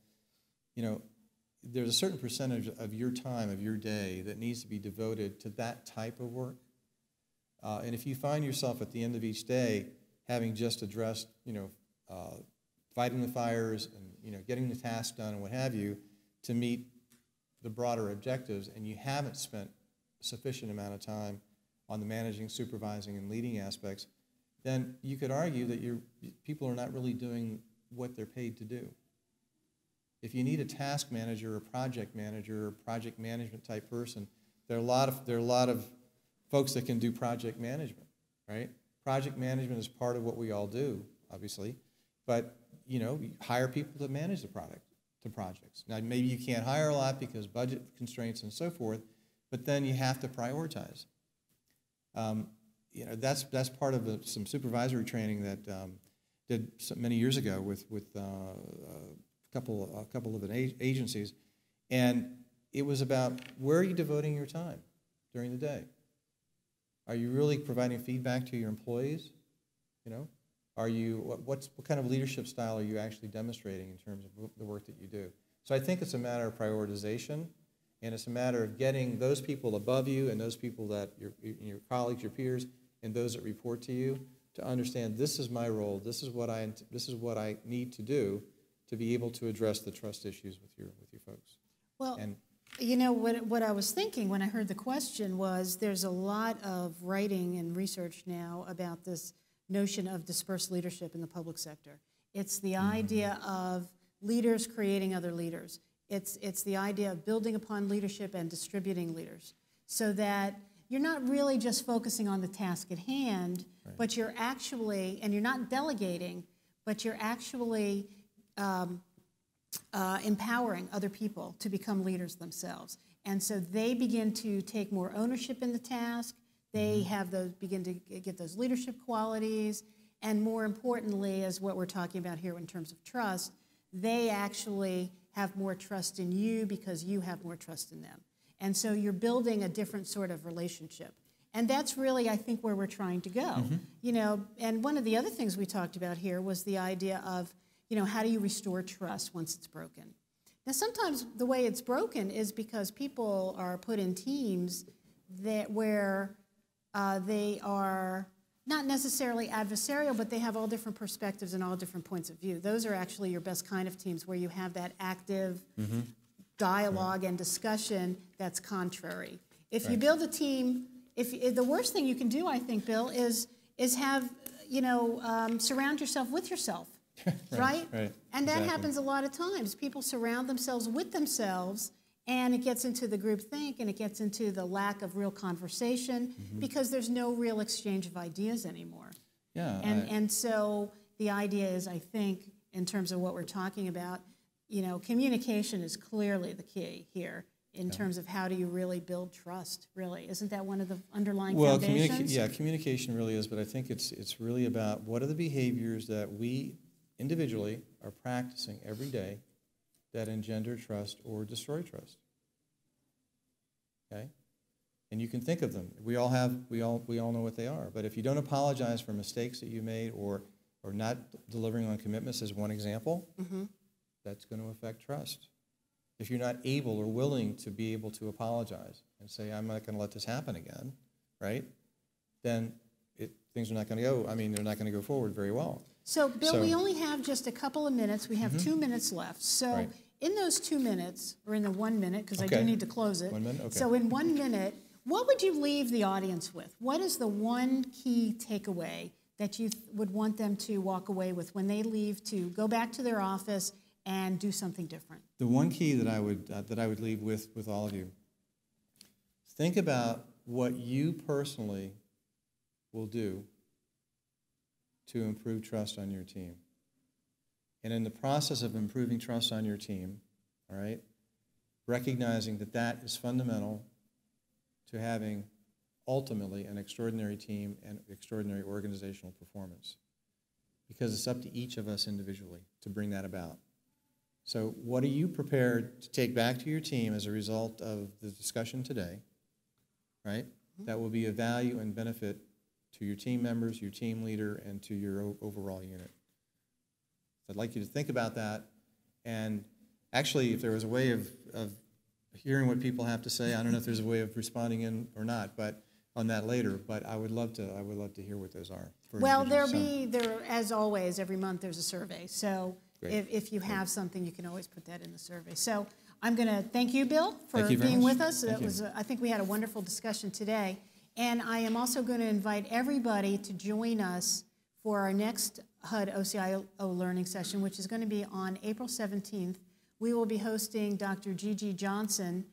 S3: there's a certain percentage of your time, of your day, that needs to be devoted to that type of work. And if you find yourself at the end of each day having just addressed, fighting the fires and, getting the task done and what have you to meet the broader objectives, and you haven't spent a sufficient amount of time on the managing, supervising, and leading aspects, then you could argue that people are not really doing what they're paid to do. If you need a task manager, or project manager, or project management type person, there are a lot of folks that can do project management, right? Project management is part of what we all do, obviously, but you hire people to manage the projects. Now maybe you can't hire a lot because budget constraints and so forth, but then you have to prioritize. That's part of some supervisory training that did many years ago with a couple of agencies, and it was about where are you devoting your time during the day? Are you really providing feedback to your employees? Are you what kind of leadership style are you actually demonstrating in terms of the work that you do? So I think it's a matter of prioritization, and it's a matter of getting those people above you and those people that your colleagues, your peers, and those that report to you to understand this is my role. This is what I need to do to be able to address the trust issues with your folks.
S1: Well, what I was thinking when I heard the question was there's a lot of writing and research now about this notion of dispersed leadership in the public sector. It's the idea of leaders creating other leaders. It's the idea of building upon leadership and distributing leaders so that you're not really just focusing on the task at hand, right, but you're actually, and you're not delegating, but you're actually empowering other people to become leaders themselves. And so they begin to take more ownership in the task. They begin to get those leadership qualities. And more importantly, as what we're talking about here in terms of trust, they actually have more trust in you because you have more trust in them. And so you're building a different sort of relationship. And that's really, I think, where we're trying to go. And one of the other things we talked about here was the idea of, how do you restore trust once it's broken? Now, sometimes the way it's broken is because people are put in teams where they are not necessarily adversarial, but they have all different perspectives and all different points of view. Those are actually your best kind of teams where you have that active dialogue and discussion that's contrary. If you build a team, if the worst thing you can do, I think, Bill, is have, surround yourself with yourself. right?
S3: Right.
S1: And that
S3: Exactly.
S1: happens a lot of times. People surround themselves with themselves, and it gets into the groupthink, and it gets into the lack of real conversation because there's no real exchange of ideas anymore.
S3: Yeah.
S1: And so the idea is, I think, in terms of what we're talking about, you know, communication is clearly the key here in terms of how do you really build trust, really. Isn't that one of the underlying foundations?
S3: Communication really is, but I think it's really about what are the behaviors that we individually are practicing every day that engender trust or destroy trust. Okay? And you can think of them. We all know what they are. But if you don't apologize for mistakes that you made or not delivering on commitments as one example, that's going to affect trust. If you're not able or willing to be able to apologize and say, I'm not going to let this happen again, right? Then things are not going to go, they're not going to go forward very well.
S1: So, Bill, we only have just a couple of minutes. We have 2 minutes left. So in those 2 minutes, or in the 1 minute, because I do need to close it.
S3: 1 minute? Okay.
S1: So in 1 minute, what would you leave the audience with? What is the one key takeaway that you would want them to walk away with when they leave to go back to their office and do something different?
S3: The one key that I would leave with all of you, think about what you personally will do to improve trust on your team. And in the process of improving trust on your team, all right, recognizing that that is fundamental to having ultimately an extraordinary team and extraordinary organizational performance. Because it's up to each of us individually to bring that about. So what are you prepared to take back to your team as a result of the discussion today, right? That will be of value and benefit to your team members, your team leader, and to your overall unit. I'd like you to think about that. And actually, if there was a way of hearing what people have to say, I don't know if there's a way of responding in or not, but on that later. But I would love to hear what those are.
S1: Well, as always, every month there's a survey. So if you have something, you can always put that in the survey. So I'm going to thank you, Bill, for being with us. I think we had a wonderful discussion today. And I am also going to invite everybody to join us for our next HUD OCIO learning session, which is going to be on April 17th. We will be hosting Dr. Gigi Johnson,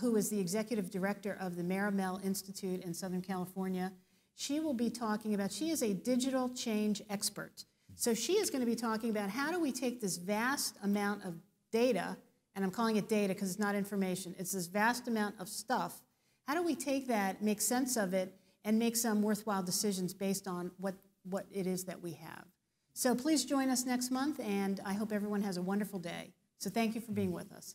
S1: who is the executive director of the Marimel Institute in Southern California. She will be talking about, she is a digital change expert. So she is going to be talking about how do we take this vast amount of data, and I'm calling it data because it's not information, it's this vast amount of stuff. How do we take that, make sense of it, and make some worthwhile decisions based on what it is that we have? So please join us next month, and I hope everyone has a wonderful day. So thank you for being with us.